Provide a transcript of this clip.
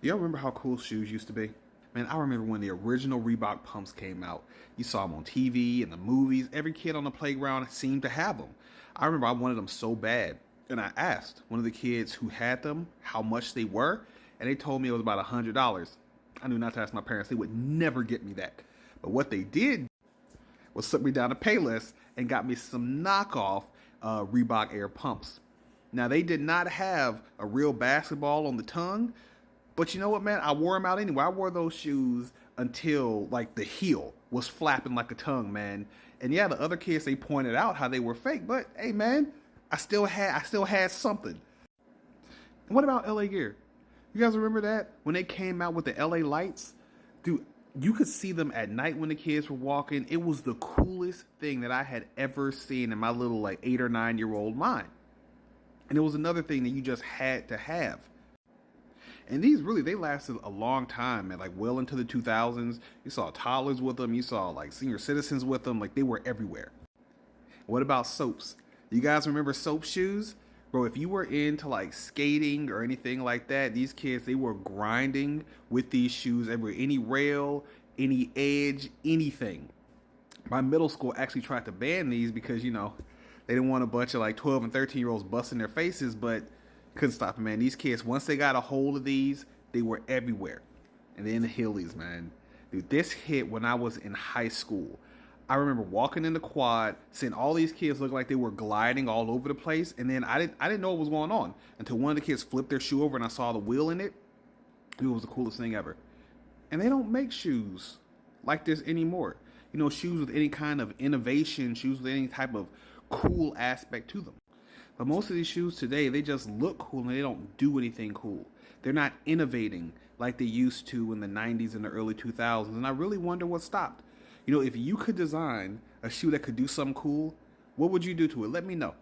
Y'all remember how cool shoes used to be? Man, I remember when the original Reebok pumps came out. You saw them on TV and the movies. Every kid on the playground seemed to have them. I remember I wanted them so bad. And I asked one of the kids who had them how much they were, and they told me it was about $100. I knew not to ask my parents. They would never get me that. But what they did was slip me down a Payless and got me some knockoff Reebok Air pumps. Now, they did not have a real basketball on the tongue, but you know what, man? I wore them out anyway. I wore those shoes until like the heel was flapping like a tongue, man. And yeah, the other kids they pointed out how they were fake, but hey, man, I still had something. And what about LA Gear? You guys remember that when they came out with the LA lights, dude? You could see them at night when the kids were walking. It was the coolest thing that I had ever seen in my little like 8 or 9 year old mind. And it was another thing that you just had to have. And these really, they lasted a long time, man, like well into the 2000s. You saw toddlers with them. You saw like senior citizens with them. Like they were everywhere. What about soaps? You guys remember soap shoes? Bro, if you were into like skating or anything like that, these kids, they were grinding with these shoes everywhere. Any rail, any edge, anything. My middle school actually tried to ban these because, they didn't want a bunch of like 12 and 13-year-olds busting their faces, but couldn't stop it, man. These kids, once they got a hold of these, they were everywhere. And then the Heelys, man. Dude, this hit when I was in high school. I remember walking in the quad, seeing all these kids look like they were gliding all over the place, and then I didn't know what was going on until one of the kids flipped their shoe over and I saw the wheel in it. It was the coolest thing ever. And they don't make shoes like this anymore. Shoes with any kind of innovation, shoes with any type of cool aspect to them. But most of these shoes today, they just look cool and they don't do anything cool. They're not innovating like they used to in the 90s and the early 2000s. And I really wonder what stopped. If you could design a shoe that could do something cool, what would you do to it? Let me know.